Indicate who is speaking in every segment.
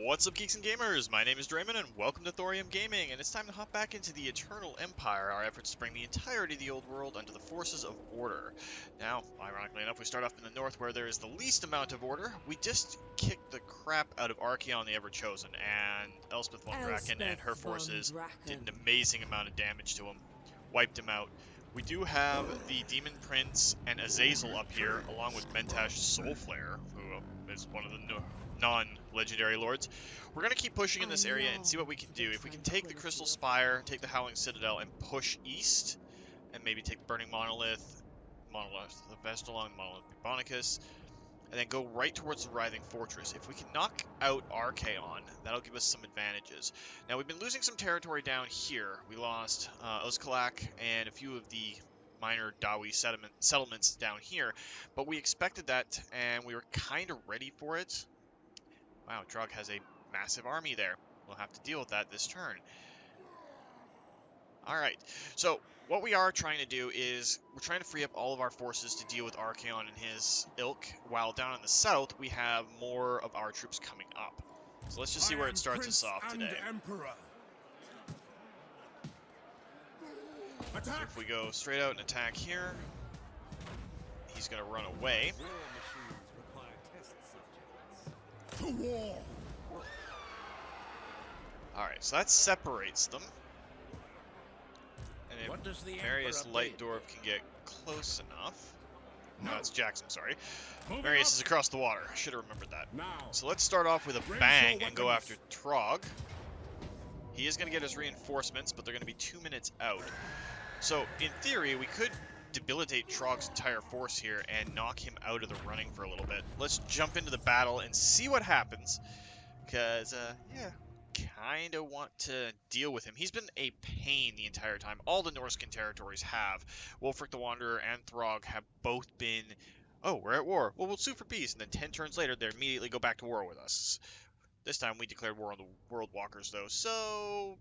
Speaker 1: What's up, geeks and gamers? My name is Drementfh, and welcome to Thorium Gaming, and it's time to hop back into the Eternal Empire, our efforts to bring the entirety of the old world under the forces of order. Now, ironically enough, we start off in the north where there is the least amount of order. We just kicked the crap out of Archaon the Ever-Chosen, and Elspeth von Draken and her forces did an amazing amount of damage to him, wiped him out. We do have the Demon Prince and Azazel up here, along with Mentash Soulflare, who is one of the non-legendary lords. We're going to keep pushing in this area and see what we can do. If we can take the Crystal Spire, take the Howling Citadel, and push east, and maybe take the Burning Monolith, the Vestalung, Monolith Bonicus, and then go right towards the Writhing Fortress. If we can knock out Archaon, that'll give us some advantages. Now, we've been losing some territory down here. We lost Uzkalak and a few of the minor Dawii settlements down here, but we expected that, and we were kind of ready for it. Wow, Drug has a massive army there. We'll have to deal with that this turn. Alright, so what we are trying to do is we're trying to free up all of our forces to deal with Archaon and his ilk, while down in the south we have more of our troops coming up. So let's just see where it starts us off today. So if we go straight out and attack here, he's going to run away. Alright, so that separates them. And if Marius Lightdwarf can get close enough... No, it's Jax, I'm sorry. Marius is across the water. I should have remembered that. So let's start off with a bang and go after Trog. He is going to get his reinforcements, but they're going to be 2 minutes out. So, in theory, we could debilitate Trog's entire force here and knock him out of the running for a little bit. Let's jump into the battle and see what happens. Because, yeah, kind of want to deal with him. He's been a pain the entire time. All the Norscan territories have. Wulfric the Wanderer and Throg have both been, oh, we're at war. Well, we'll sue for peace. And then 10 turns later, they immediately go back to war with us. This time we declared war on the World Walkers, though. So,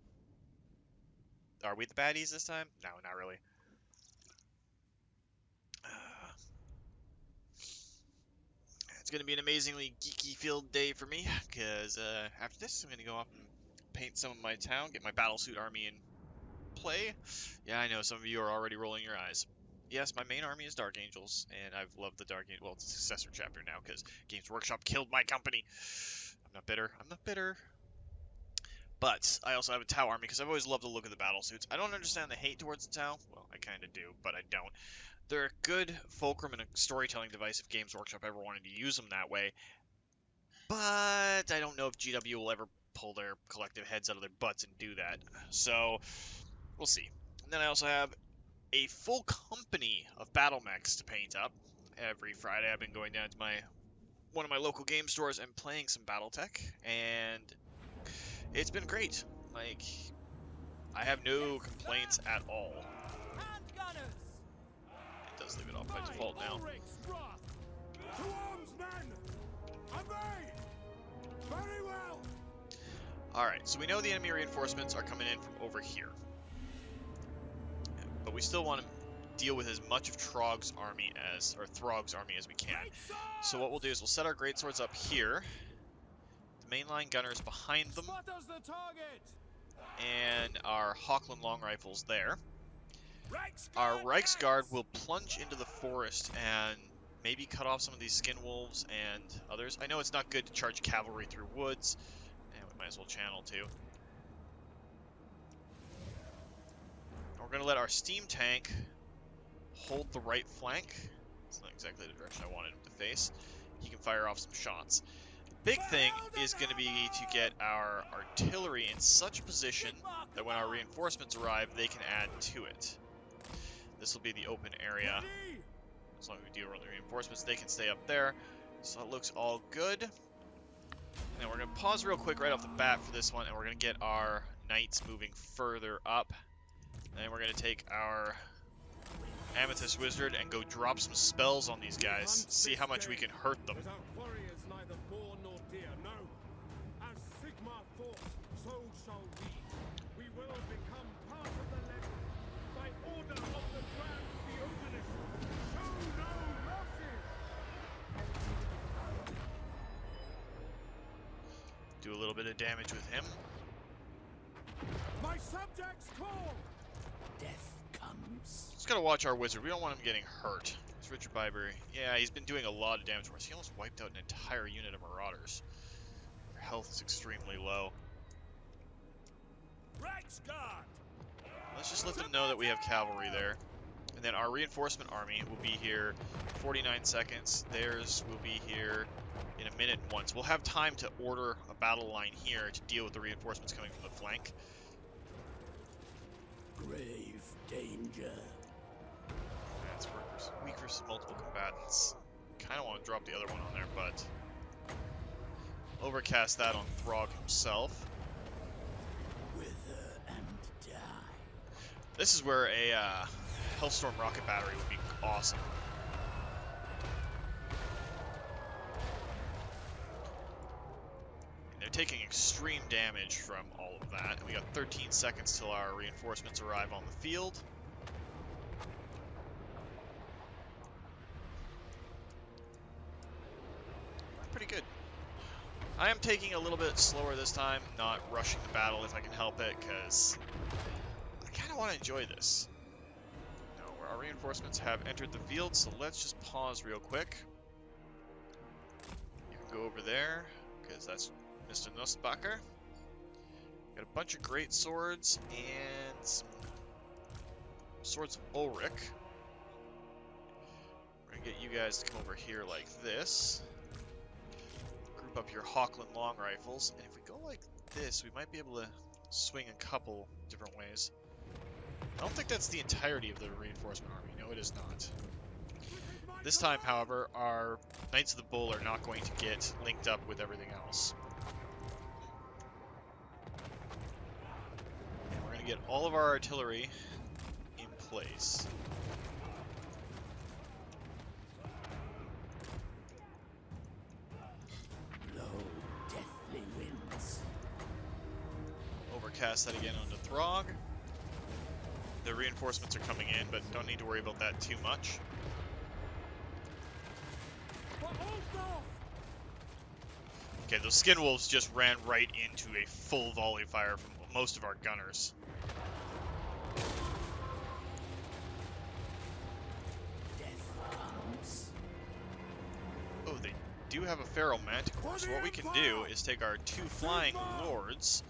Speaker 1: are we the baddies this time? No, not really. It's going to be an amazingly geeky-filled day for me, because after this, I'm going to go off and paint some of my town, get my battlesuit army in play. Yeah, I know, some of you are already rolling your eyes. Yes, my main army is Dark Angels, and I've loved the Dark Angels. Well, it's a successor chapter now, because Games Workshop killed my company. I'm not bitter. I'm not bitter. But I also have a Tau army, because I've always loved the look of the battlesuits. I don't understand the hate towards the Tau. Well, I kind of do, but I don't. They're a good fulcrum and a storytelling device if Games Workshop ever wanted to use them that way. But I don't know if GW will ever pull their collective heads out of their butts and do that. So, we'll see. And then I also have a full company of battle mechs to paint up. Every Friday I've been going down to one of my local game stores and playing some Battletech. And it's been great. Like, I have no complaints at all. It does leave it off by default now. Alright, so we know the enemy reinforcements are coming in from over here. But we still want to deal with as much of Throg's army as we can. So what we'll do is we'll set our greatswords up here. The mainline gunners behind them. And our Hawkland long rifles there. Our Reiksguard will plunge into the forest and maybe cut off some of these skin wolves and others. I know it's not good to charge cavalry through woods. And we might as well channel too. We're going to let our steam tank hold the right flank. It's not exactly the direction I wanted him to face. He can fire off some shots. Big thing is going to be to get our artillery in such a position that when our reinforcements arrive, they can add to it. This will be the open area. As long as we deal with the reinforcements, they can stay up there. So it looks all good. And we're going to pause real quick right off the bat for this one, and we're going to get our knights moving further up. And we're going to take our Amethyst Wizard and go drop some spells on these guys. See how much we can hurt them. Do a little bit of damage with him.
Speaker 2: My subjects call. Death comes.
Speaker 1: Just gotta watch our wizard. We don't want him getting hurt. It's Richard Byberry. Yeah, he's been doing a lot of damage for us. He almost wiped out an entire unit of marauders. Their health is extremely low. Let's just let them know that we have cavalry there. And then our reinforcement army will be here 49 seconds. Theirs will be here in a minute once. We'll have time to order a battle line here to deal with the reinforcements coming from the flank.
Speaker 2: Grave danger.
Speaker 1: That's weak versus multiple combatants. Kind of want to drop the other one on there, but overcast that on Throg himself.
Speaker 2: Wither and die.
Speaker 1: This is where a Hellstorm rocket battery would be awesome. And they're taking extreme damage from all of that. And we got 13 seconds till our reinforcements arrive on the field. Pretty good. I am taking a little bit slower this time, not rushing the battle if I can help it, because I kind of want to enjoy this. No, our reinforcements have entered the field, so let's just pause real quick. You can go over there, because that's Mr. Nussbacher. Got a bunch of great swords and some swords of Ulrich. We're going to get you guys to come over here like this. Group up your Hawkland long rifles, and if we go like this, we might be able to swing a couple different ways. I don't think that's the entirety of the reinforcement army. No, it is not. This time, however, our Knights of the Bull are not going to get linked up with everything else. And we're going to get all of our artillery in place. Overcast that again onto Throg. The reinforcements are coming in, but don't need to worry about that too much. Okay, those skin wolves just ran right into a full volley fire from most of our gunners. Oh, they do have a feral manticore, so what we can do is take our two flying lords,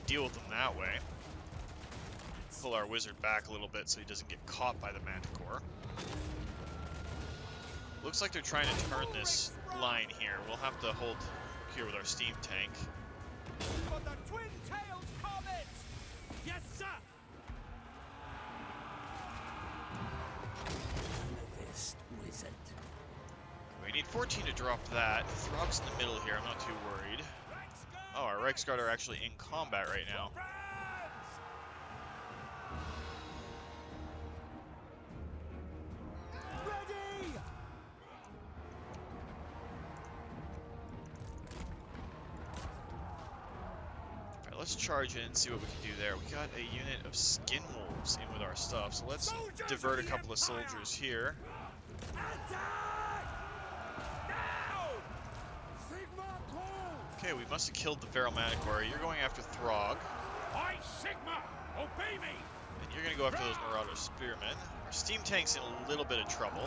Speaker 1: deal with them that way. Pull our wizard back a little bit so he doesn't get caught by the manticore. Looks like they're trying to turn this line here. We'll have to hold here with our steam tank.
Speaker 2: For the twin-tailed comet! Yes, sir! Amethyst wizard.
Speaker 1: We need 14 to drop that. Throg's in the middle here, I'm not too worried. Oh, our Reichsguard are actually in combat right now.
Speaker 2: Ready!
Speaker 1: Alright, let's charge in and see what we can do there. We got a unit of skin wolves in with our stuff, so let's divert a couple of soldiers here. Okay, we must have killed the feral manticore. You're going after Throg.
Speaker 2: I Sigma, obey me.
Speaker 1: And you're going to go after those marauder spearmen. Our steam tank's in a little bit of trouble.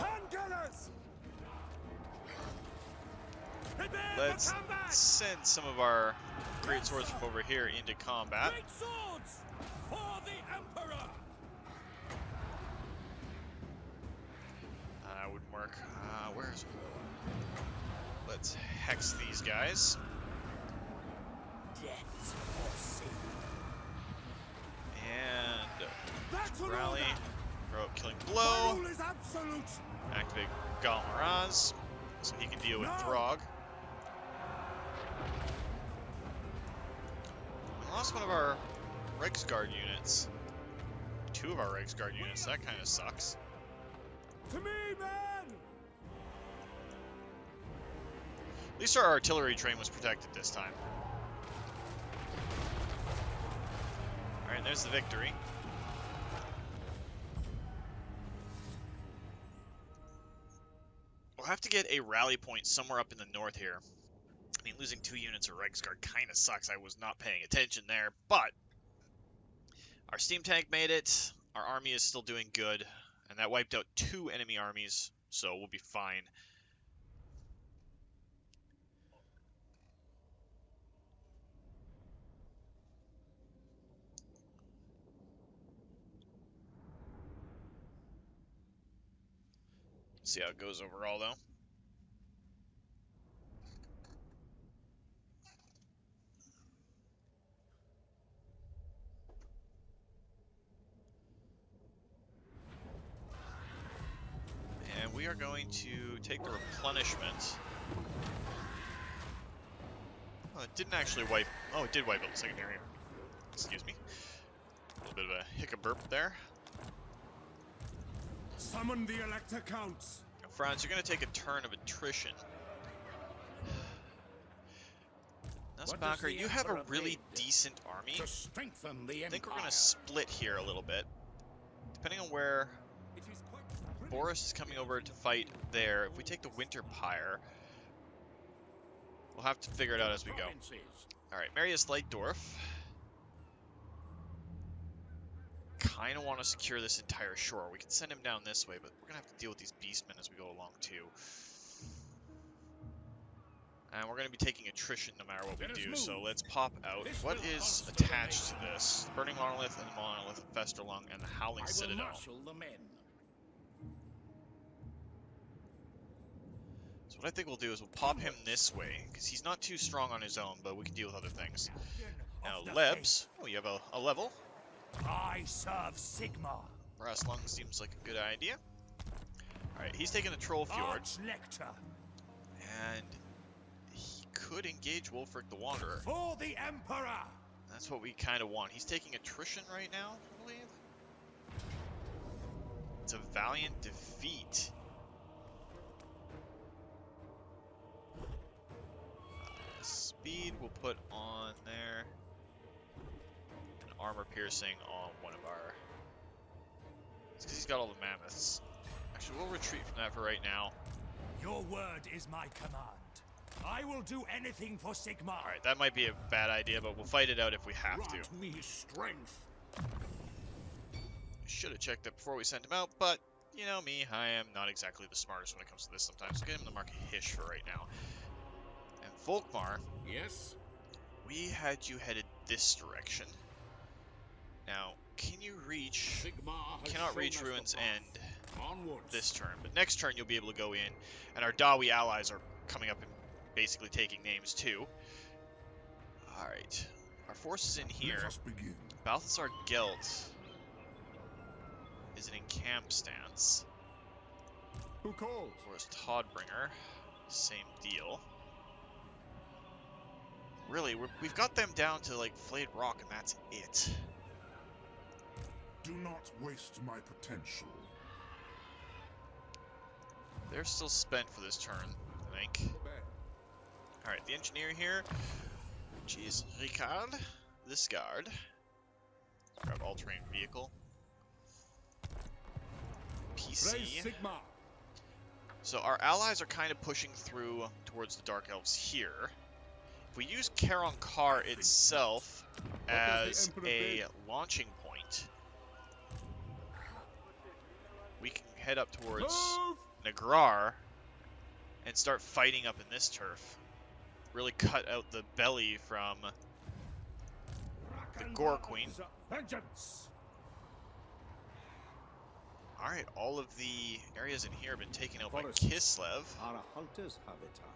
Speaker 1: Let's send some of our great swords from over here into combat.
Speaker 2: Great swords for the Emperor.
Speaker 1: That wouldn't work. Where's... Let's hex these guys. And rally, throw up killing blow, activate Galmaraz, so he can deal with Throg. We lost one of our Reichsguard units. Two of our Reichsguard units, that kind of sucks.
Speaker 2: To me, man!
Speaker 1: At least our artillery train was protected this time. Alright, there's the victory. We'll have to get a rally point somewhere up in the north here. I mean, losing 2 units of Reiksguard kind of sucks. I was not paying attention there, but our steam tank made it. Our army is still doing good, and that wiped out 2 enemy armies, so we'll be fine. See how it goes overall, though. And we are going to take the replenishment. Oh, it didn't actually wipe. Oh, it did wipe out the secondary. Excuse me. A little bit of a hiccup burp there.
Speaker 2: Summon the Elector Counts.
Speaker 1: Now, Franz, you're going to take a turn of attrition. Now, Spacker, you have a really decent army.
Speaker 2: To strengthen the
Speaker 1: I think we're
Speaker 2: Empire.
Speaker 1: going to split here a little bit. Depending on where
Speaker 2: It is quite
Speaker 1: Boris is coming over to fight there, if we take the Winter Pyre, we'll have to figure it out as we go. Alright, Marius Lightdorf. Kind of want to secure this entire shore. We can send him down this way, but we're going to have to deal with these beastmen as we go along, too. And we're going to be taking attrition no matter what we do, so let's pop out. What is attached to this? The Burning Monolith and the Monolith of Festerlung and the Howling Citadel.
Speaker 2: the men.
Speaker 1: So what I think we'll do is we'll pop him this way, because he's not too strong on his own, but we can deal with other things. Now, Lebs. Oh, you have a level.
Speaker 2: I serve Sigma.
Speaker 1: Brass Lung seems like a good idea. Alright, he's taking the Troll Fjord,
Speaker 2: Lecter.
Speaker 1: and he could engage Wulfric the Wanderer.
Speaker 2: For the Emperor.
Speaker 1: That's what we kind of want. He's taking attrition right now, I believe. It's a valiant defeat. Speed we'll put on there. And armor piercing on one of our... It's because he's got all the mammoths. Actually, we'll retreat from that for right now.
Speaker 2: Your word is my command. I will do anything for Sigma.
Speaker 1: Alright, that might be a bad idea, but we'll fight it out if we have to.
Speaker 2: Grant me strength.
Speaker 1: Should have checked that before we sent him out, but you know me, I am not exactly the smartest when it comes to this sometimes. So get him the mark of Hish for right now. And Volkmar,
Speaker 2: Yes.
Speaker 1: we had you headed this direction. Now, can you reach...
Speaker 2: Sigma
Speaker 1: Cannot reach Ruin's End
Speaker 2: Onwards.
Speaker 1: this turn, but next turn you'll be able to go in, and our Dawii allies are coming up and basically taking names too. Alright, our forces in here.
Speaker 2: Let us begin.
Speaker 1: Balthasar Gelt is an encamp stance.
Speaker 2: Who calls?
Speaker 1: Whereas Toddbringer, same deal. Really, we've got them down to like Flayed Rock, and that's it.
Speaker 2: Do not waste my potential.
Speaker 1: They're still spent for this turn, I think. Alright, the engineer here, jeez, Ricard, this guard. Grab all-terrain vehicle. PC.
Speaker 2: Sigma.
Speaker 1: So our allies are kind of pushing through towards the Dark Elves here. If we use Karon Kar itself as a launching point, we can head up towards Nagrar and start fighting up in this turf. Really cut out the belly from the Gore Queen.
Speaker 2: Vengeance.
Speaker 1: Alright, all of the areas in here have been taken out by
Speaker 3: Forests
Speaker 1: Kislev.
Speaker 3: are a hunter's habitat.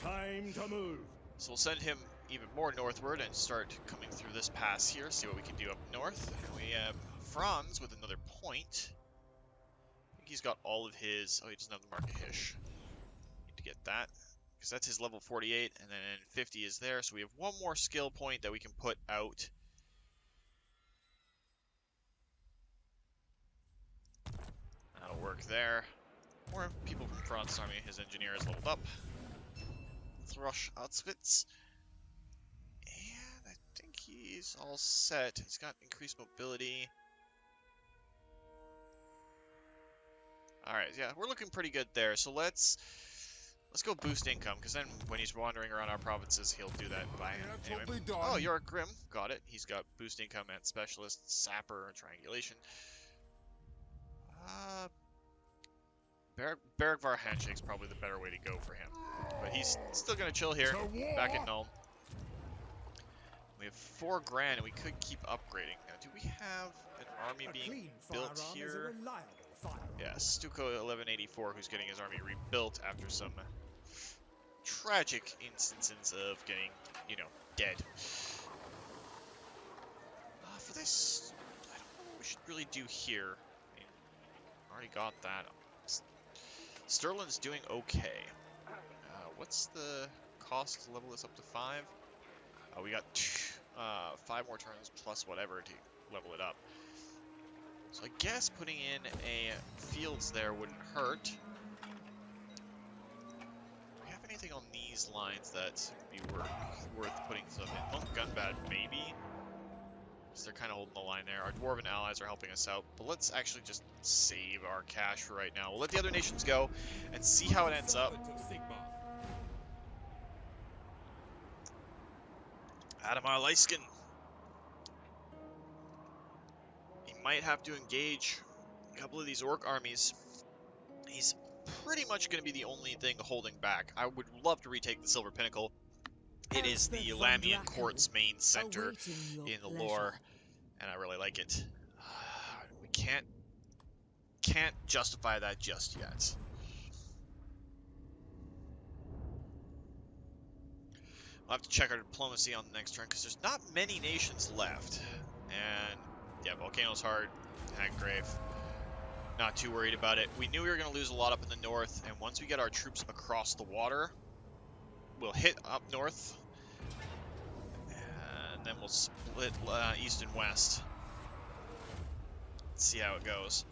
Speaker 2: Time to move.
Speaker 1: So we'll send him even more northward and start coming through this pass here, see what we can do up north. And we have Franz with another point. I think he's got all of his... Oh, he doesn't have the Mark of Hish. Need to get that, because that's his level 48, and then 50 is there. So we have one more skill point that we can put out. That'll work there. More people from Franz's army. His engineer is leveled up. Thrush Auschwitz. And I think he's all set. He's got increased mobility. Alright, yeah, we're looking pretty good there. So let's Let's go boost income, because then when he's wandering around our provinces, he'll do that by hand.
Speaker 4: This'll
Speaker 1: Anyway.
Speaker 4: be done.
Speaker 1: Oh, you're a Grim. Got it. He's got boost income and specialist, sapper, triangulation. Bergvar Handshake's probably the better way to go for him. But he's still going to chill here, back at Nuln. We have 4 grand, and we could keep upgrading. Now, do we have an army being built here? Yeah, Stuko 1184, who's getting his army rebuilt after some tragic instances of getting, you know, dead. For this, I don't know what we should really do here. I mean, already got that. Sterling's doing okay. What's the cost to level this up to 5? We got 5 more turns plus whatever to level it up. So I guess putting in a fields there wouldn't hurt. Do we have anything on these lines that would be worth putting stuff in? Monk Gunbad, maybe? Because they're kind of holding the line there. Our Dwarven allies are helping us out. But let's actually just save our cash for right now. We'll let the other nations go and see how it ends up. Adamar Leiskin. He might have to engage a couple of these orc armies. He's pretty much going to be the only thing holding back. I would love to retake the Silver Pinnacle. It is the Lamian Court's main center in the lore, and I really like it. We can't justify that just yet. We'll have to check our diplomacy on the next turn, because there's not many nations left. And, yeah, Volcano's hard. Haggrave. Not too worried about it. We knew we were going to lose a lot up in the north, and once we get our troops across the water, we'll hit up north, and then we'll split east and west. Let's see how it goes.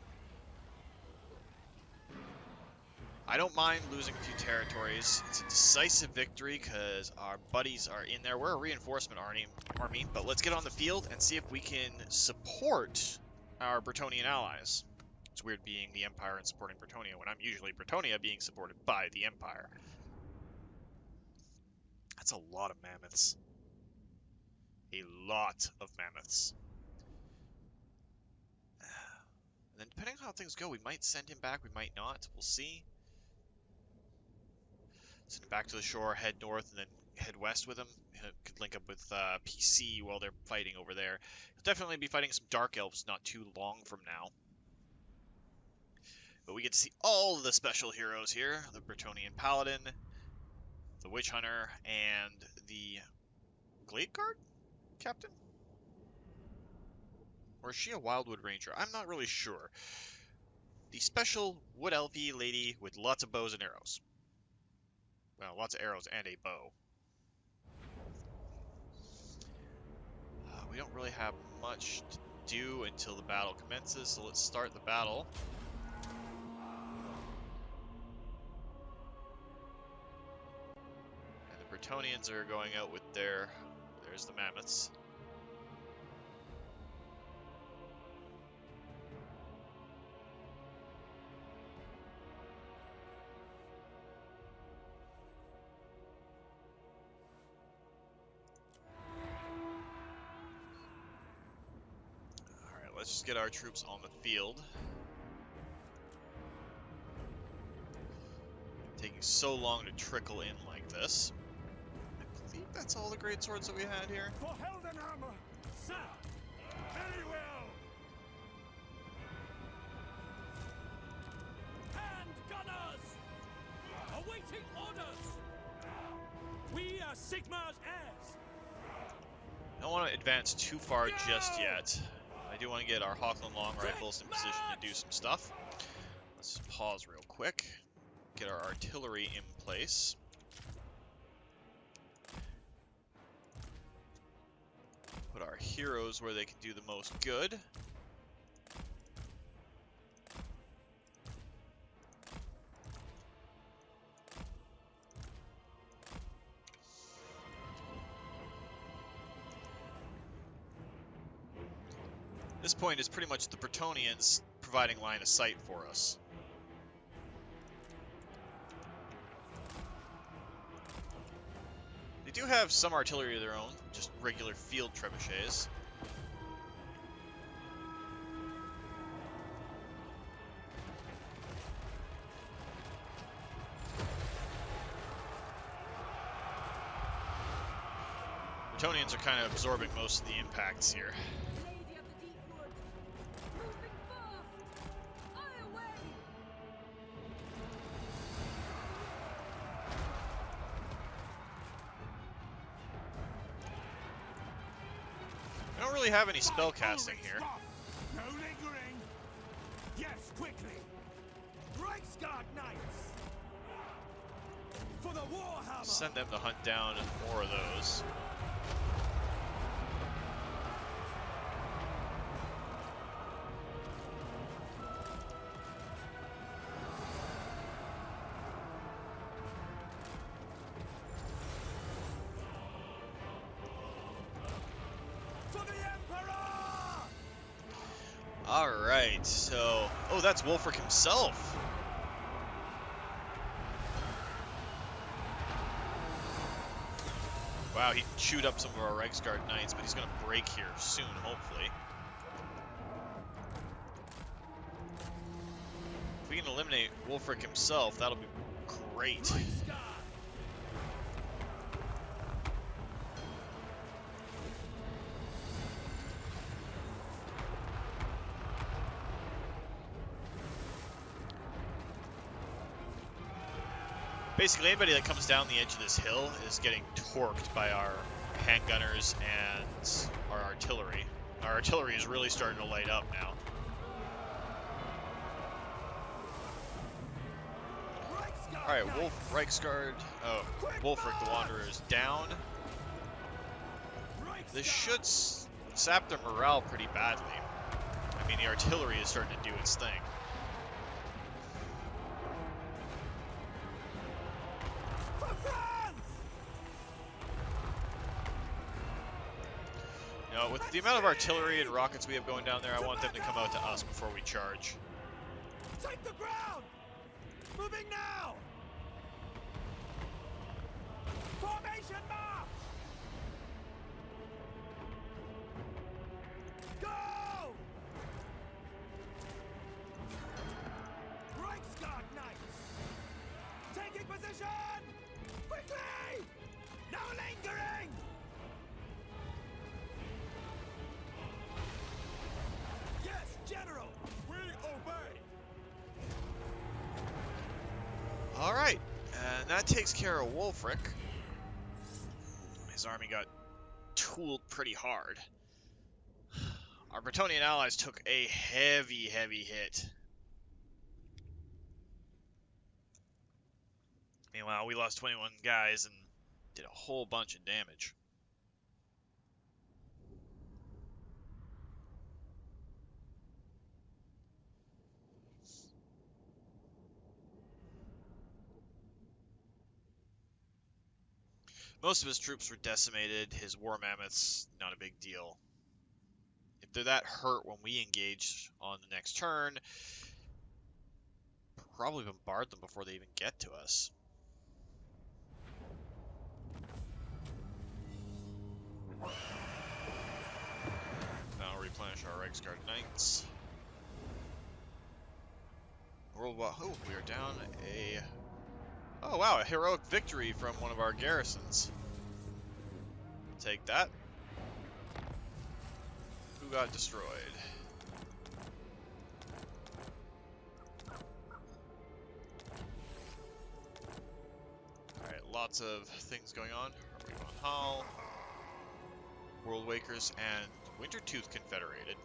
Speaker 1: I don't mind losing a few territories. It's a decisive victory because our buddies are in there. We're a reinforcement army, but let's get on the field and see if we can support our Bretonnian allies. It's weird being the Empire and supporting Bretonnia when I'm usually Bretonnia being supported by the Empire. That's a lot of mammoths. A lot of mammoths. And then depending on how things go, we might send him back, we might not. We'll see. Send him back to the shore, head north, and then head west with him. Could link up with PC while they're fighting over there. He'll definitely be fighting some Dark Elves not too long from now. But we get to see all of the special heroes here. The Bretonnian Paladin, the Witch Hunter, and the Glade Guard Captain? Or is she a Wildwood Ranger? I'm not really sure. The special Wood Elfie lady with lots of bows and arrows. Well, lots of arrows and a bow. We don't really have much to do until the battle commences, so let's start the battle. And the Bretonnians are going out with there's the mammoths. Let's just get our troops on the field. Taking so long to trickle in like this. I believe that's all the great swords that we had here.
Speaker 2: For Heldenhammer, sir! Very well! Hand gunners! Awaiting orders! We are Sigmar's heirs!
Speaker 1: I don't want to advance too far just yet. I do want to get our Hawkland Long Rifles in position to do some stuff. Let's just pause real quick. Get our artillery in place. Put our heroes where they can do the most good. This point is pretty much the Bretonnians providing line of sight for us. do have some artillery of their own, just regular field trebuchets. Bretonnians are kind of absorbing most of the impacts here.
Speaker 4: Lady of the Deep Wood, moving fast. Eye away.
Speaker 1: We don't really have any spell casting here.
Speaker 2: No lingering. Yes, quickly. Reichsguard Knights. For the Warhammer.
Speaker 1: Send them to hunt down more of those.
Speaker 2: For the Emperor.
Speaker 1: Alright, so... Oh, that's Wulfric himself! Wow, he chewed up some of our Reichsguard Knights, but he's gonna break here soon, hopefully. If we can eliminate Wulfric himself, that'll be great.
Speaker 2: Reichsguard.
Speaker 1: Basically, anybody that comes down the edge of this hill is getting torqued by our handgunners and our artillery. Our artillery is really starting to light up now. Alright, Reichsguard, Wulfric the Wanderer is down. This should sap their morale pretty badly. I mean, the artillery is starting to do its thing. You know, with the amount of artillery and rockets we have going down there, I want them to come out to us before we charge.
Speaker 2: Take the ground! Moving now! Formation march! Go! Reichsguard Knights! Taking position! Quickly! No lingering! Yes, General! We obey!
Speaker 1: Alright, and that takes care of Wulfric. His army got tooled pretty hard. Our Bretonnian allies took a heavy, heavy hit. Meanwhile, we lost 21 guys and did a whole bunch of damage. Most of his troops were decimated. His war mammoths, not a big deal. If they're that hurt when we engage on the next turn, probably bombard them before they even get to us. Now replenish our Reichsguard Knights. Worldwide. Oh, we are down a... Oh wow, a heroic victory from one of our garrisons. Take that. Who got destroyed? Alright, lots of things going on. Von Hall, World Wakers, and Wintertooth Confederated.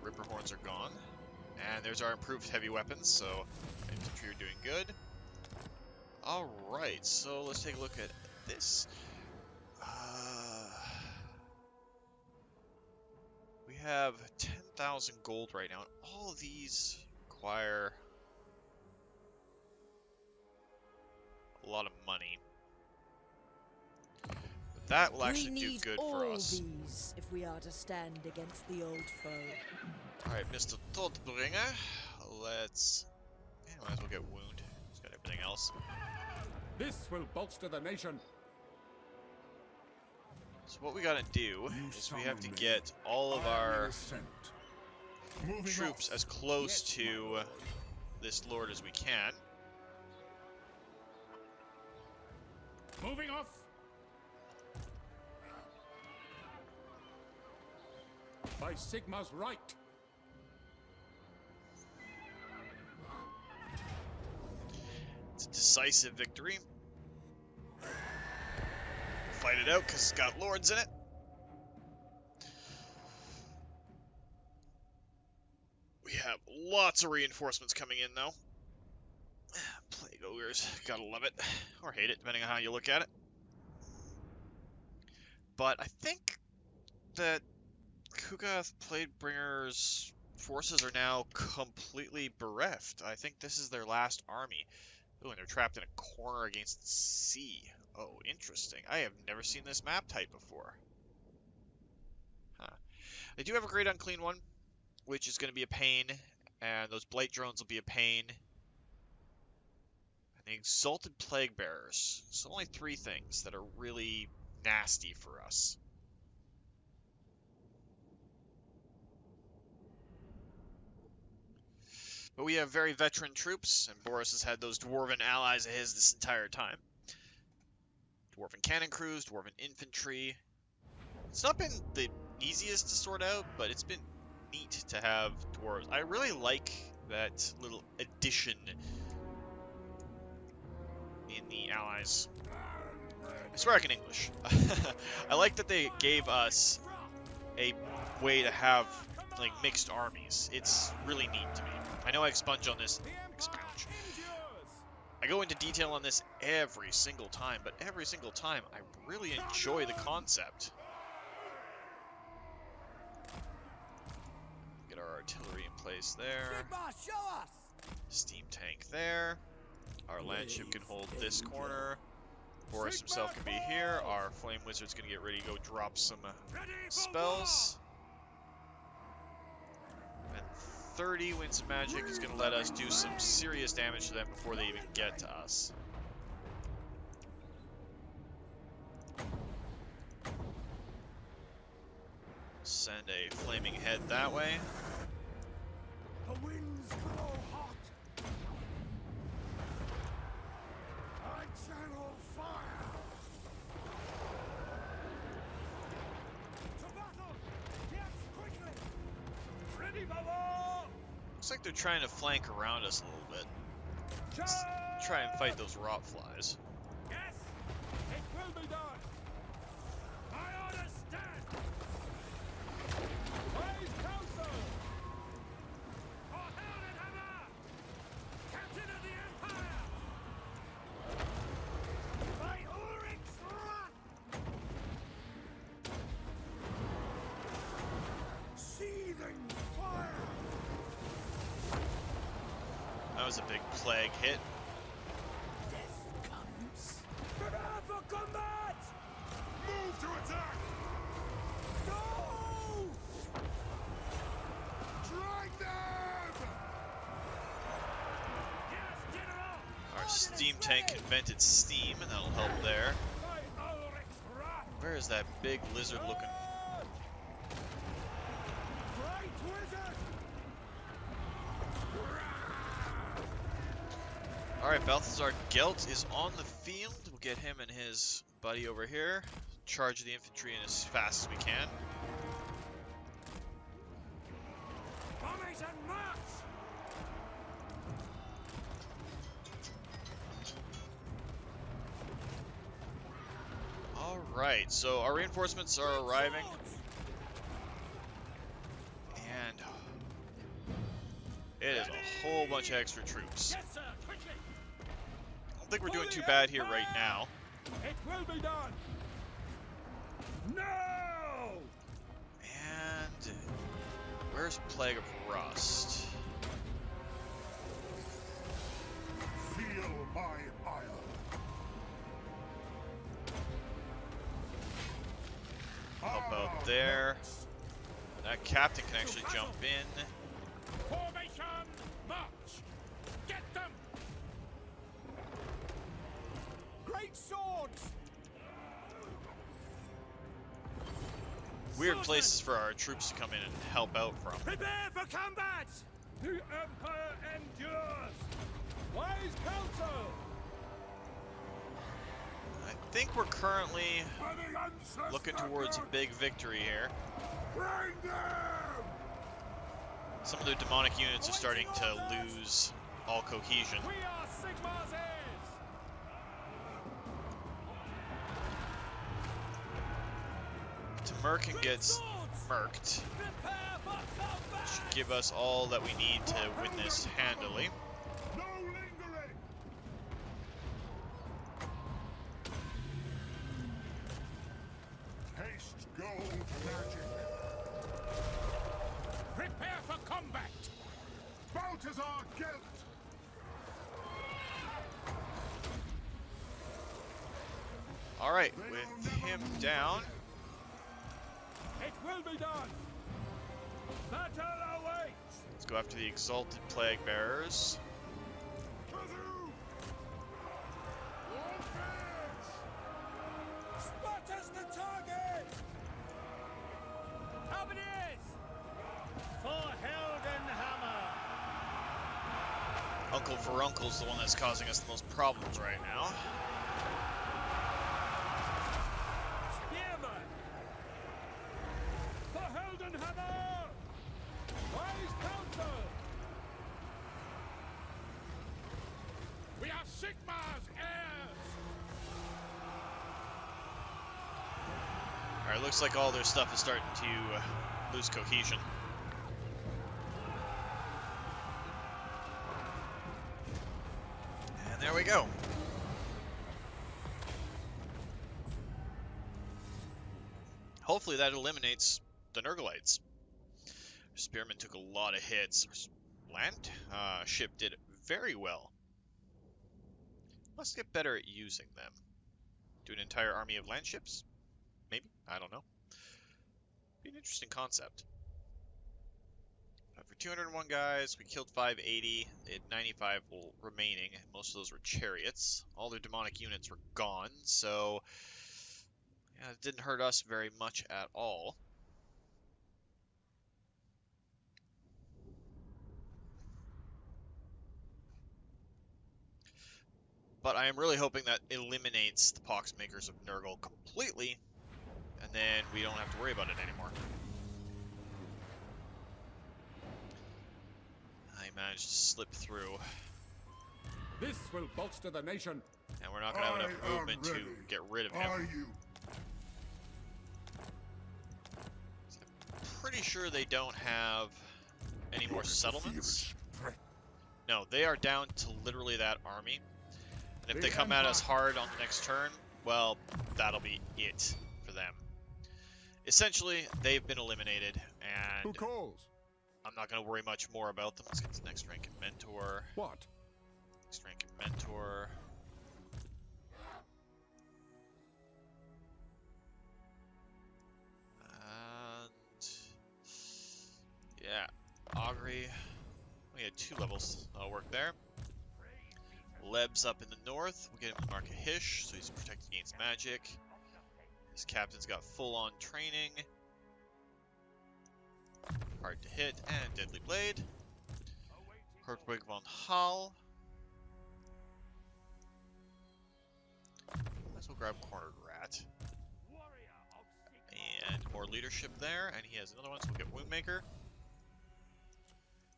Speaker 1: Ripperhorns are gone. And there's our improved heavy weapons, so infantry are doing good. Alright, so let's take a look at this. We have 10,000 gold right now, and all of these require a lot of money. But that will actually do good for us.
Speaker 4: These if we are to stand against the old foe.
Speaker 1: Alright, Mr. Todbringer, let's... might as well get wound. He's got everything else.
Speaker 5: This will bolster the nation.
Speaker 1: So what we gotta do is we have to get all of our troops as close to this lord as we can.
Speaker 5: Moving off. By Sigma's right.
Speaker 1: It's a decisive victory. Fight it out because it's got lords in it. We have lots of reinforcements coming in though. Plague ogres, gotta love it, or hate it, depending on how you look at it. But I think that Kugath Plaguebringer's forces are now completely bereft. I think this is their last army. Oh, and they're trapped in a corner against the sea. Oh, interesting. I have never seen this map type before. Huh. They do have a Great Unclean One, which is going to be a pain, and those Blight Drones will be a pain. And the Exalted Plague Bearers. So only 3 things that are really nasty for us. But we have very veteran troops, and Boris has had those Dwarven allies of his this entire time. Dwarven cannon crews, Dwarven infantry. It's not been the easiest to sort out, but it's been neat to have dwarves. I really like that little addition in the allies. I swear I can English. I like that they gave us a way to have like mixed armies. It's really neat to me. I know I expunge on this. Expunge. I go into detail on this every single time, but every single time I really enjoy the concept. Get our artillery in place there. Steam tank there. Our landship can hold this corner. Boris himself can be here. Our flame wizard's gonna get ready to go drop some spells. And 30 Winds of Magic is gonna let us do some serious damage to them before they even get to us. Send a flaming head that way.
Speaker 2: The winds grow hot. I channel fire. To battle! Yes, quickly! Ready for war!
Speaker 1: Looks like they're trying to flank around us a little bit. Let's try and fight those rot flies.
Speaker 2: Yes, it will be done. My orders stand. Praise council. For Hell and Hammer, Captain of the Empire. By Ulrich's wrath. Seething fire.
Speaker 1: That was a big plague hit.
Speaker 2: Death comes. Prepare for combat. Move to attack. Go! Drag them! Yes, General!
Speaker 1: Our steam tank invented steam, and that'll help there.
Speaker 2: By Ulrich's wrath.
Speaker 1: Where is that big lizard looking?
Speaker 2: Great wizard!
Speaker 1: Alright, Balthazar Gelt is on the field. We'll get him and his buddy over here. Charge the infantry in as fast as we can.
Speaker 2: Formation march!
Speaker 1: Alright, so our reinforcements are arriving. And it is a whole bunch of extra troops.
Speaker 2: Yes, sir, quickly!
Speaker 1: I don't think we're doing too bad here right now.
Speaker 2: It will be done! No!
Speaker 1: And where's Plague of Rust?
Speaker 2: Feel my ire!
Speaker 1: Help out there. That captain can actually jump in.
Speaker 2: Formation march! Get them! Take swords!
Speaker 1: Weird
Speaker 2: Swordsman,
Speaker 1: places for our troops to come in and help out from.
Speaker 2: prepare for combat! The Empire endures! Wise counsel!
Speaker 1: I think we're currently looking towards a big victory here.
Speaker 5: Bring them!
Speaker 1: Some of the demonic units are starting to lose all cohesion.
Speaker 2: We are Sigmar's heirs!
Speaker 1: Tamerkin gets murked.
Speaker 2: Prepare for combat!
Speaker 1: Should give us all that we need to win this handily.
Speaker 5: No lingering! Haste gold magic.
Speaker 2: Prepare for combat!
Speaker 5: Balthazar guilt!
Speaker 1: Alright, with him down,
Speaker 2: It will be done! Battle awaits!
Speaker 1: let's go after the Exalted Plague Bearers.
Speaker 2: Sparta's the target! Cavaliers! For Heldenhammer!
Speaker 1: Uncle Furuncle's the one that's causing us the most problems right now.
Speaker 2: Spearman! For Heldenhammer! Wise counsel!
Speaker 5: We are Sigmar's heirs!
Speaker 1: Alright, looks like all their stuff is starting to lose cohesion. And there we go. Hopefully that eliminates the Nurglites. Spearman took a lot of hits. Land ship did very well. Let's get better at using them. Do an entire army of land ships? Maybe? I don't know. Be an interesting concept. For 201 guys, we killed 580. They had 95 remaining. Most of those were chariots. All their demonic units were gone, so yeah, it didn't hurt us very much at all. But I am really hoping that eliminates the Poxmakers of Nurgle completely, and then we don't have to worry about it anymore. I managed to slip through,
Speaker 5: This will bolster the nation.
Speaker 1: and we're not going to have enough
Speaker 5: I am
Speaker 1: movement to
Speaker 5: ready.
Speaker 1: get rid of him.
Speaker 5: Are you?
Speaker 1: Pretty sure they don't have any more settlements.
Speaker 5: Threat.
Speaker 1: No, they are down to literally that army. And if
Speaker 5: The
Speaker 1: they come at us
Speaker 5: Empire.
Speaker 1: hard on the next turn, well, that'll be it for them. Essentially, they've been eliminated,
Speaker 5: Who
Speaker 1: and
Speaker 5: calls?
Speaker 1: I'm not going to worry much more about them. Let's get to the next rank in Mentor.
Speaker 5: What?
Speaker 1: Next rank in Mentor. And yeah, Augury. We had 2 levels that'll work there. Leb's up in the north. We'll get him to mark a Hish, so he's protected against magic. His captain's got full-on training. Hard to hit, and Deadly Blade. Hertwig von Hall. Might as well grab Cornered Rat. And more leadership there, and he has another one, so we'll get Woundmaker.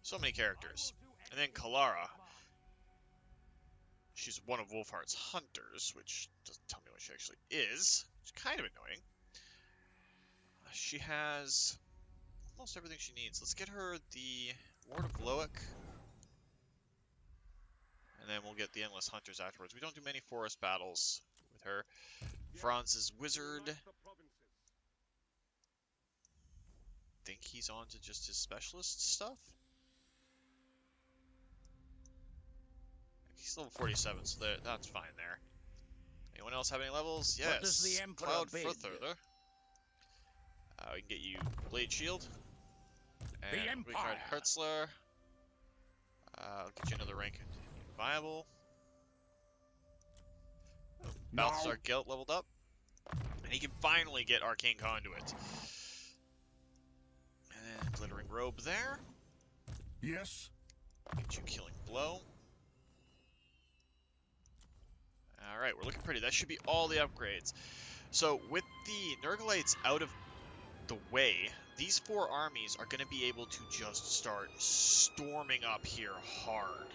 Speaker 1: So many characters. And then Kalara. She's one of Wolfheart's hunters, which doesn't tell me what she actually is. It's kind of annoying. She has almost everything she needs. Let's get her the Ward of Loic. And then we'll get the Endless Hunters afterwards. We don't do many forest battles with her. Franz's Wizard. Think he's on to just his specialist stuff? He's level 47, so that's fine there. Anyone else have any levels? Yes.
Speaker 2: What does the Emperor
Speaker 1: Cloud
Speaker 2: bid?
Speaker 1: Further. We can get you Blade Shield.
Speaker 2: The
Speaker 1: And we tried
Speaker 2: Empire.
Speaker 1: Hertzler. I'll get you another rank in Viable. Oh,
Speaker 5: No.
Speaker 1: Balthazar Gelt leveled up. And he can finally get Arcane Conduit. And then Glittering Robe there.
Speaker 5: Yes.
Speaker 1: Get you Killing Blow. Alright, we're looking pretty. That should be all the upgrades. So, with the Nurglites out of the way, these 4 armies are going to be able to just start storming up here hard.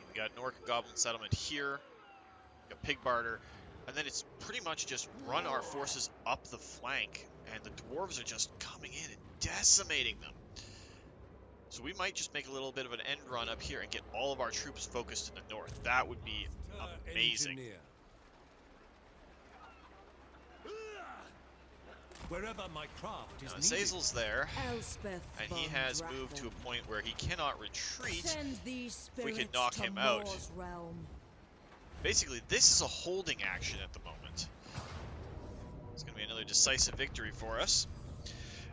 Speaker 1: We got an Orc and Goblin settlement here. We got Pig Barter. And then it's pretty much just run our forces up the flank. And the Dwarves are just coming in and decimating them. So we might just make a little bit of an end run up here and get all of our troops focused in the north. That would be amazing.
Speaker 2: Engineer. Wherever my craft is needed.
Speaker 1: Zazel's there,
Speaker 4: Elspeth
Speaker 1: and he has moved to a point where he cannot retreat.
Speaker 4: Send these
Speaker 1: we could
Speaker 4: spirits
Speaker 1: knock
Speaker 4: to
Speaker 1: him out.
Speaker 4: Mor's realm.
Speaker 1: Basically, this is a holding action at the moment. It's going to be another decisive victory for us.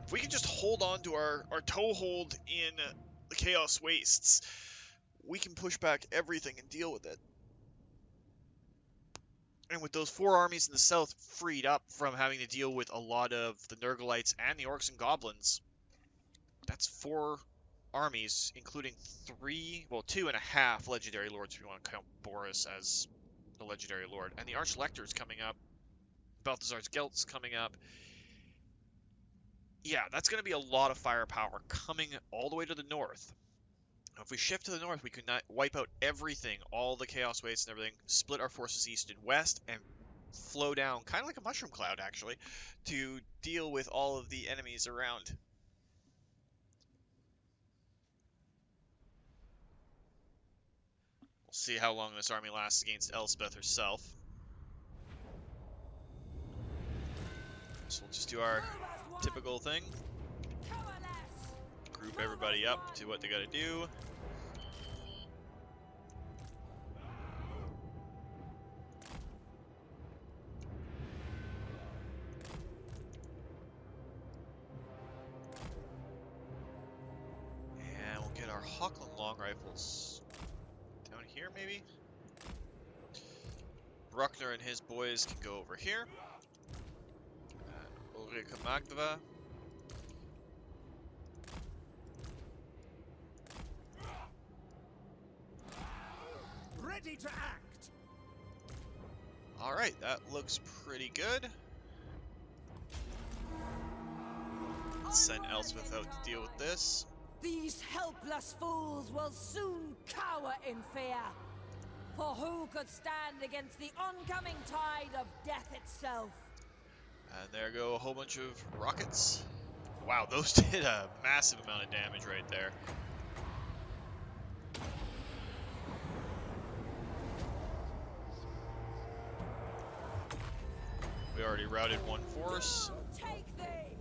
Speaker 1: If we can just hold on to our toehold in the Chaos Wastes, we can push back everything and deal with it. And with those 4 armies in the south freed up from having to deal with a lot of the Nurglites and the Orcs and Goblins, that's 4 armies, including 2.5 Legendary Lords if you want to count Boris as the Legendary Lord. And the Archlector's coming up. Balthazar's Gelt's coming up. Yeah, that's going to be a lot of firepower coming all the way to the north. Now, if we shift to the north, we can wipe out everything, all the Chaos Wastes and everything, split our forces east and west, and flow down, kind of like a mushroom cloud, actually, to deal with all of the enemies around. We'll see how long this army lasts against Elspeth herself. So we'll just do our typical thing. Group everybody up to what they gotta do. And we'll get our Hochland long rifles down here, maybe? Bruckner and his boys can go over here. Ulrika Magdava.
Speaker 2: Ready to act.
Speaker 1: Alright, that looks pretty good. Let's send Elspeth out to deal with this.
Speaker 4: These helpless fools will soon cower in fear. For who could stand against the oncoming tide of death itself?
Speaker 1: And there go a whole bunch of rockets. Wow, those did a massive amount of damage right there. We already routed one force.
Speaker 4: Take thee!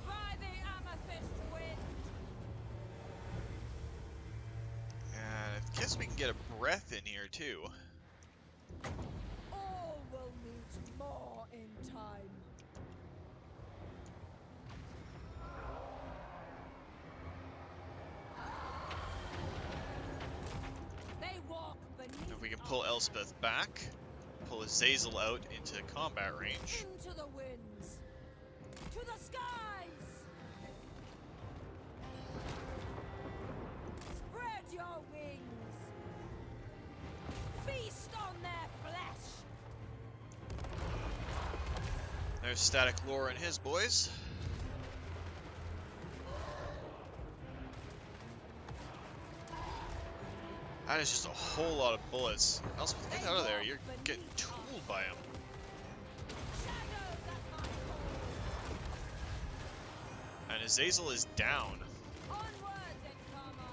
Speaker 4: By the amethyst wind!
Speaker 1: And I guess we can get a breath in here too.
Speaker 4: All will need more in time. They walk beneath
Speaker 1: If we can pull Elspeth back, pull Azazel out into combat range.
Speaker 4: into the winds, to the skies. Spread your wings. Feast on their flesh.
Speaker 1: There's Static Lore and his boys. That is just a whole lot of bullets. Elspeth, get out of there. You're getting tooled by him.
Speaker 4: Shadows at my call.
Speaker 1: And Azazel is down.
Speaker 4: Onwards and Carmine.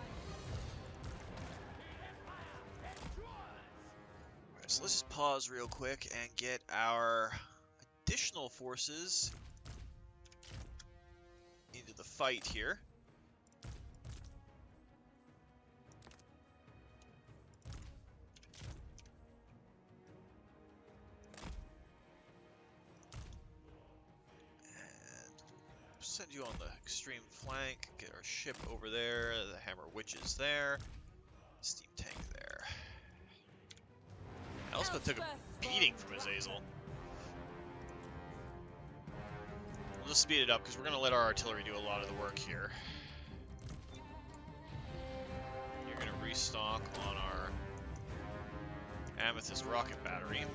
Speaker 1: Alright, so let's just pause real quick and get our additional forces into the fight here. And send you on the extreme flank. Get our ship over there. The Hammer Witch is there. Steam tank there. Elspeth took a beating from Azazel. We'll just speed it up because we're going to let our artillery do a lot of the work here. You're going to restock on our Amethyst rocket battery.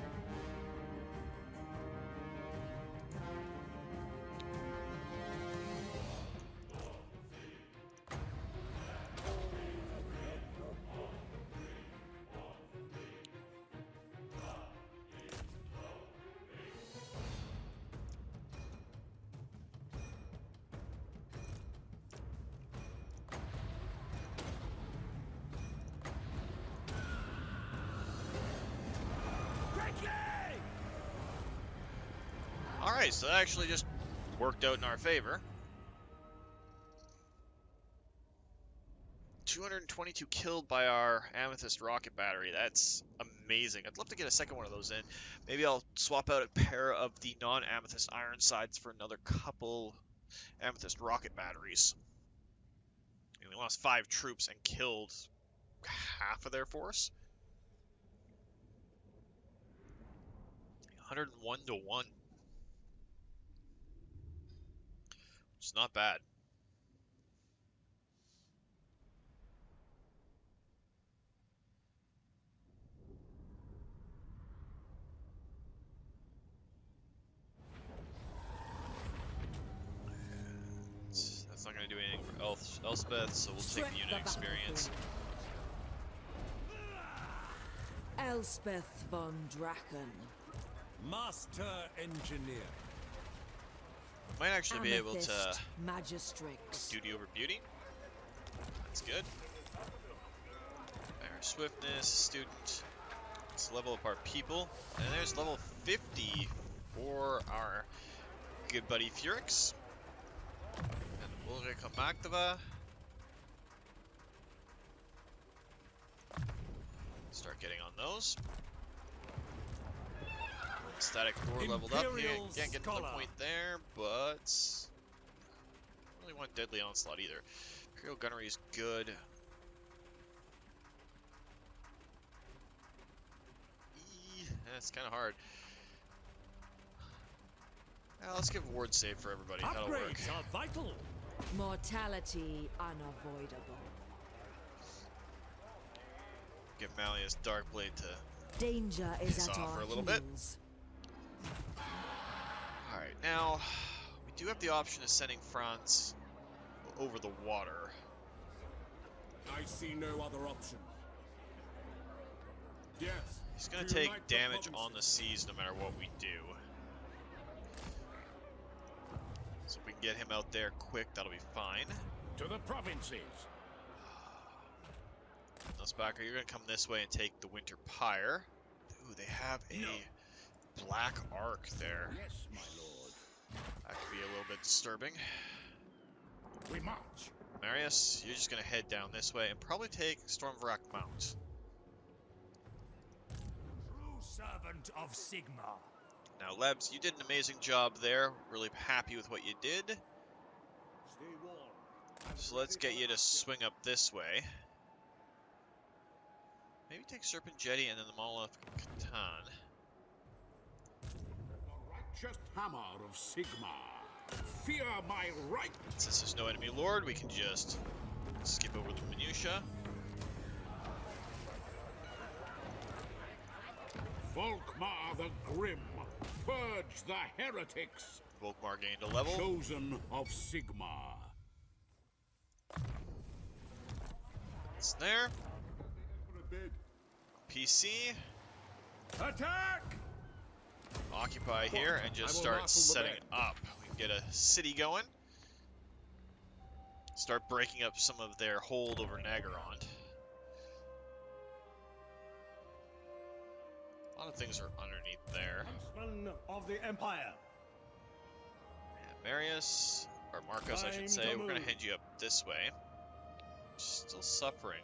Speaker 1: Alright, so that actually just worked out in our favor. 222 killed by our Amethyst rocket battery. That's amazing. I'd love to get a second one of those in. Maybe I'll swap out a pair of the non-Amethyst Ironsides for another couple Amethyst rocket batteries. I mean, we lost 5 troops and killed half of their force. 101 to 1. It's not bad. That's not going to do anything for Elspeth, so we'll take the unit experience.
Speaker 4: Elspeth von Draken.
Speaker 2: Master engineer.
Speaker 1: Might actually be able to
Speaker 4: Magistrix.
Speaker 1: duty over beauty. That's good. Our swiftness, student. Let's level up our people. And there's level 50 for our good buddy Furix. And Ulrika Magdava. Start getting on those. Static door leveled up here. Can't get to the point there, but don't really want deadly onslaught either. Imperial gunnery is good. That's kind of hard. Let's give ward save for everybody. That'll work.
Speaker 2: Upgrades are vital.
Speaker 4: Mortality unavoidable.
Speaker 1: Give Malleus Darkblade to
Speaker 4: Danger is
Speaker 1: piss
Speaker 4: at
Speaker 1: off
Speaker 4: our
Speaker 1: for a little bit.
Speaker 4: heels.
Speaker 1: Alright, now we do have the option of sending Franz over the water.
Speaker 2: I see no other option. Yes.
Speaker 1: He's going to take damage on the seas no matter what we do. So if we can get him out there quick, that'll be fine.
Speaker 2: To the provinces.
Speaker 1: Nussbacker, you're going to come this way and take the Winter Pyre. Ooh, they have a black arc there.
Speaker 2: Yes, my lord.
Speaker 1: That could be a little bit disturbing.
Speaker 2: We march.
Speaker 1: Marius, you're just going to head down this way and probably take Stormvrak Mount.
Speaker 2: True servant of Sigma.
Speaker 1: Now, Lebs, you did an amazing job there. Really happy with what you did.
Speaker 2: Stay warm.
Speaker 1: So let's get you to swing up this way. Maybe take Serpent Jetty and then the Monolith Catan.
Speaker 5: The righteous hammer of Sigma. Fear my right.
Speaker 1: Since there's no enemy lord, we can just skip over the minutia.
Speaker 5: Volkmar the Grim. Purge the heretics.
Speaker 1: Volkmar gained a level.
Speaker 5: Chosen of Sigma.
Speaker 1: It's there.
Speaker 2: For a bid.
Speaker 1: PC.
Speaker 2: Attack!
Speaker 1: Occupy here and just
Speaker 2: I will
Speaker 1: start
Speaker 2: marshal the
Speaker 1: setting
Speaker 2: men.
Speaker 1: it up. We can get a city going. Start breaking up some of their hold over Nagorond. A lot of things are underneath there.
Speaker 2: Huntsman of the Empire.
Speaker 1: And Marius, or Marcos I
Speaker 2: Time
Speaker 1: should say,
Speaker 2: to
Speaker 1: we're going to
Speaker 2: move.
Speaker 1: head you up this way. Still suffering.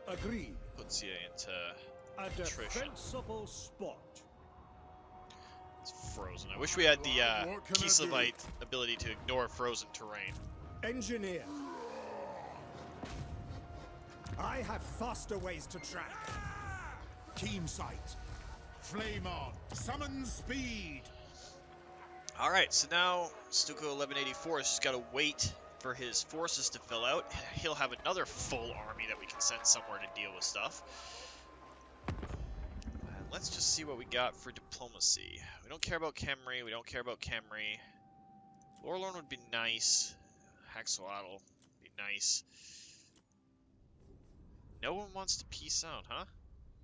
Speaker 2: Agreed.
Speaker 1: Puts you into
Speaker 2: A
Speaker 1: attrition.
Speaker 2: defensible spot.
Speaker 1: It's frozen. I wish we had the
Speaker 5: What can I do?
Speaker 1: Kieslevite ability to ignore frozen terrain.
Speaker 3: Engineer. I have faster ways to track.
Speaker 5: Keen sight. Flame on. Summon speed.
Speaker 1: Alright, so now Stuko 1184 has just got to wait for his forces to fill out. He'll have another full army that we can send somewhere to deal with stuff. And let's just see what we got for diplomacy. We don't care about Khemri. We don't care about Khemri. Lorelorn would be nice. Haxoatl would be nice. No one wants to peace out, huh?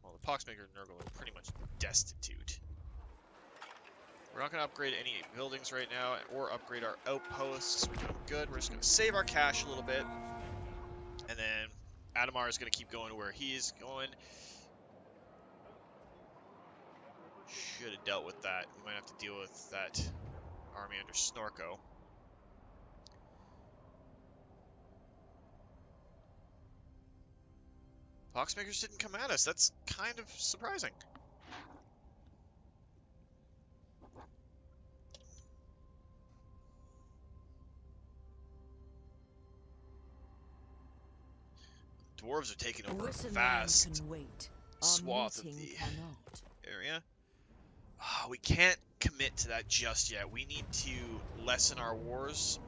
Speaker 1: Well, the Poxmaker and Nurgle are pretty much destitute. We're not going to upgrade any buildings right now or upgrade our outposts. We're doing good. We're just going to save our cash a little bit. And then Adamar is going to keep going to where he is going. Should have dealt with that. We might have to deal with that army under Snorko. Poxmakers didn't come at us. That's kind of surprising. Dwarves are taking over a vast swath of the area. Oh, we can't commit to that just yet. We need to lessen our wars.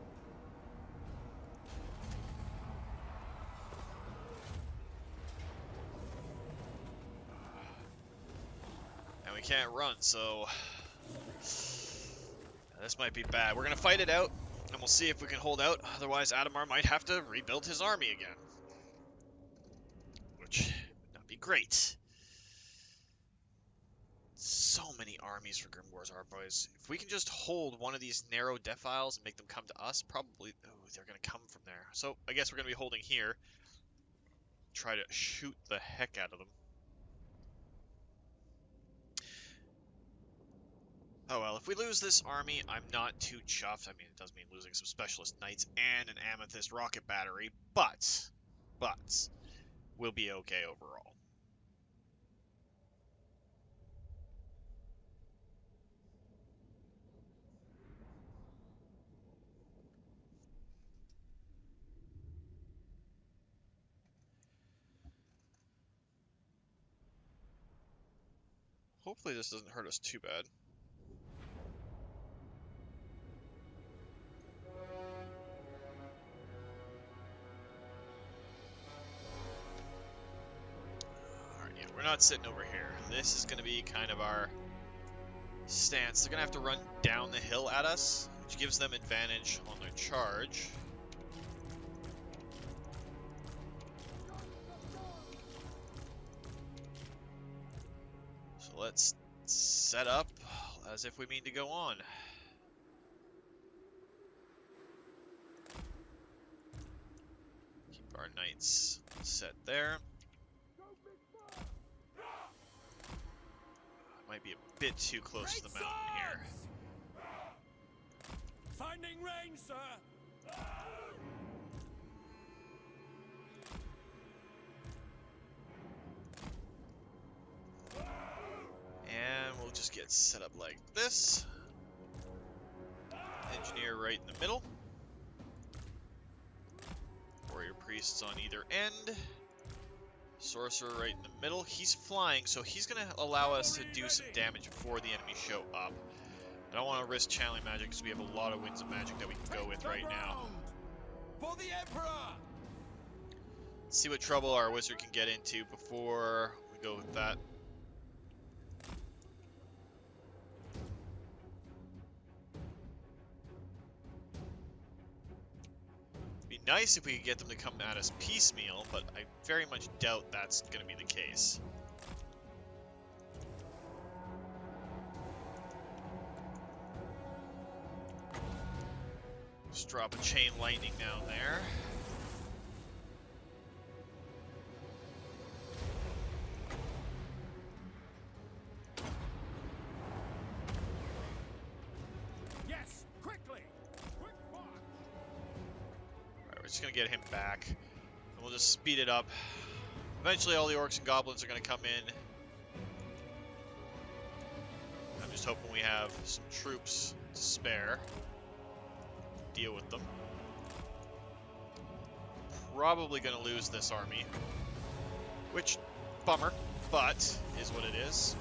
Speaker 1: And we can't run, so this might be bad. We're going to fight it out, and we'll see if we can hold out. Otherwise, Adamar might have to rebuild his army again. Which would not be great. So many armies for Grimgor's boys. If we can just hold one of these narrow defiles and make them come to us, probably... Oh, they're going to come from there. So, I guess we're going to be holding here. Try to shoot the heck out of them. Oh well, if we lose this army, I'm not too chuffed. I mean, it does mean losing some specialist knights and an amethyst rocket battery, but we'll be okay overall. Hopefully this doesn't hurt us too bad. Alright, yeah, we're not sitting over here. This is going to be kind of our stance. They're going to have to run down the hill at us, which gives them advantage on their charge. So let's set up as if we mean to go on. Keep our knights set there. Might be a bit too close to the mountain here.
Speaker 2: Finding range, sir.
Speaker 1: And we'll just get set up like this. Engineer right in the middle. Warrior priests on either end. Sorcerer right in the middle. He's flying, so he's going to allow us to do some damage before the enemy show up. I don't want to risk channeling magic because we have a lot of winds of magic that we can go with right now.
Speaker 2: For the Emperor!
Speaker 1: Let's see what trouble our wizard can get into before we go with that. It'd be nice if we could get them to come at us piecemeal, but I very much doubt that's going to be the case. Just drop a chain lightning down there.
Speaker 2: Yes, quickly! Quick march!
Speaker 1: Alright, we're just going to get him back. And we'll just speed it up. Eventually all the orcs and goblins are going to come in. I'm just hoping we have some troops to spare. Deal with them. Probably gonna lose this army. Which, bummer, but is what it is.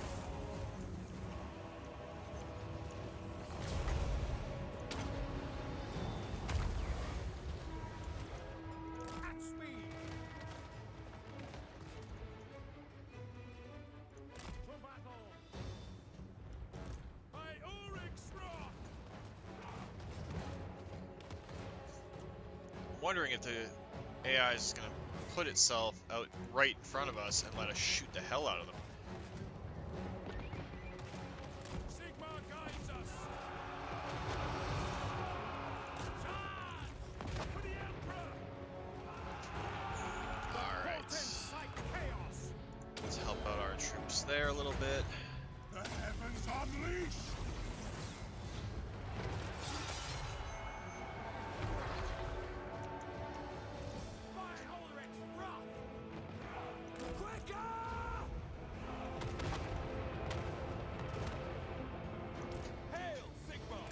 Speaker 2: At speed. To battle. By Ulrich's wrath.
Speaker 1: I'm wondering if the AI is gonna put itself out right in front of us and let us shoot the hell out of them.
Speaker 2: Sigmar guides us. Charge! For the Emperor!
Speaker 1: Alright,
Speaker 2: Incite chaos!
Speaker 1: let's help out our troops there a little bit.
Speaker 5: The heavens unleashed!
Speaker 2: By Ulrich's wrath! Quicker! Hail, Sigmar!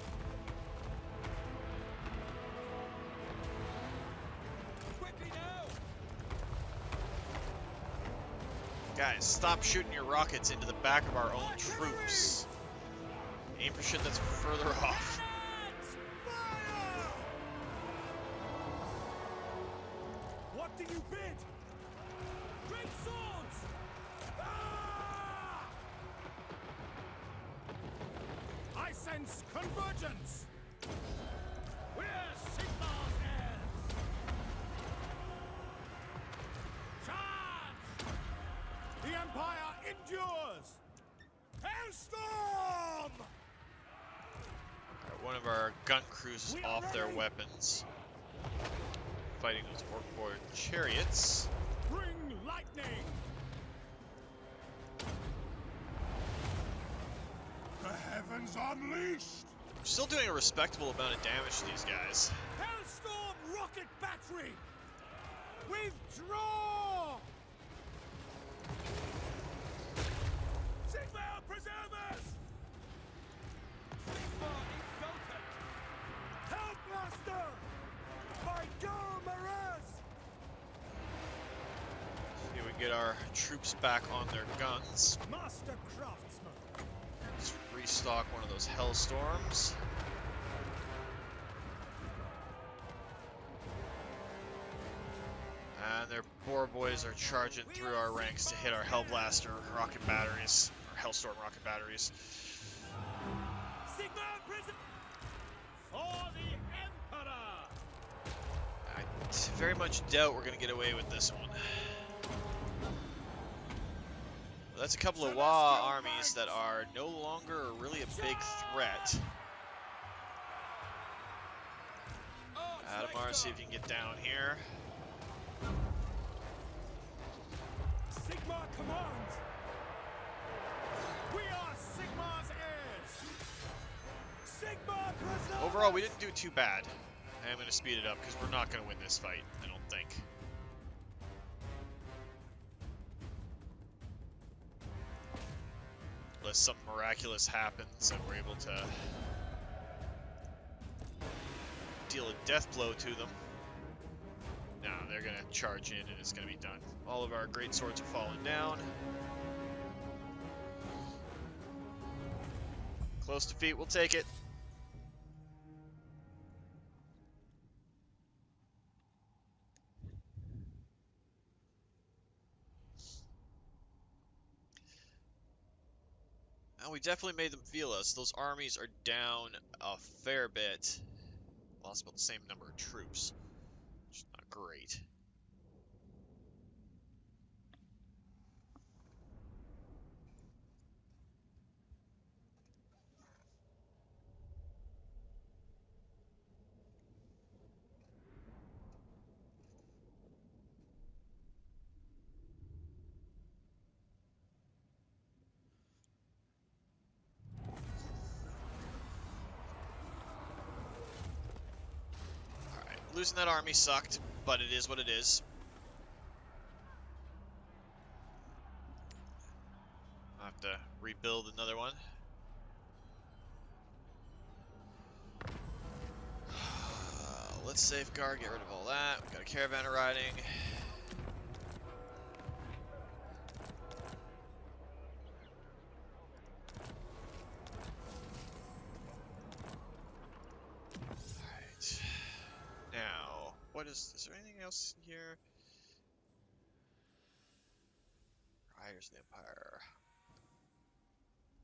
Speaker 2: Quickly now!
Speaker 1: Guys, stop shooting your rockets into the back of our own troops. Aim for shit that's further off.
Speaker 2: Fire! What do you bid? Great swords! Ah! I sense convergence! We're Sigmar's heirs! Charge! The Empire endures! Hailstorm!
Speaker 1: One of our gun crews is off their weapons, fighting those orc-born chariots.
Speaker 2: Bring lightning!
Speaker 5: The heavens unleashed!
Speaker 1: We're still doing a respectable amount of damage to these guys.
Speaker 2: Hailstorm rocket battery! Withdraw! Sigmar preservers! Sigmar exultant! Hellblaster! By Dormerus!
Speaker 1: See if we can get our troops back on their guns.
Speaker 3: Master craftsman.
Speaker 1: Let's restock one of those Hellstorms. And their boar boys are charging through our ranks to hit our Hellblaster rocket batteries, or Hellstorm rocket batteries.
Speaker 2: Sigmar prison! For the Emperor!
Speaker 1: I very much doubt we're going to get away with this one. Well, that's a couple of Wa armies that are no longer really a big threat. Adamar, see if you can get down here.
Speaker 2: Sigmar commands! We are Sigmar's heirs! Sigmar preserve!
Speaker 1: Overall, we didn't do too bad. I'm going to speed it up because we're not going to win this fight, I don't think. Unless something miraculous happens and we're able to deal a death blow to them. No, they're going to charge in and it's going to be done. All of our great swords have fallen down. Close defeat, we'll take it. And we definitely made them feel us. Those armies are down a fair bit. Lost about the same number of troops, which is not great. Losing that army sucked, but it is what it is. I'll have to rebuild another one. let's safeguard, get rid of all that. We got a caravan riding. Alright. Now, what is there anything else here? Riders of the Empire.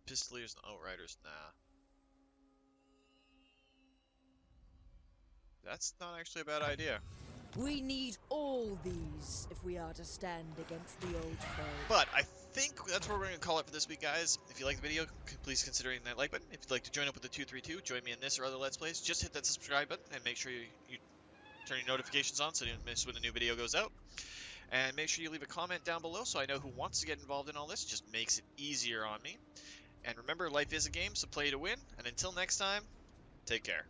Speaker 1: Pistoliers and Outriders, nah. That's not actually a bad idea.
Speaker 4: We need all these if we are to stand against the old foe.
Speaker 1: But I think that's where we're going to call it for this week, guys. If you like the video, please consider hitting that like button. If you'd like to join up with the 232, join me in this or other Let's Plays, just hit that subscribe button and make sure you turn your notifications on so you don't miss when a new video goes out. And make sure you leave a comment down below so I know who wants to get involved in all this. Just makes it easier on me. And remember, life is a game, so play to win. And until next time, take care.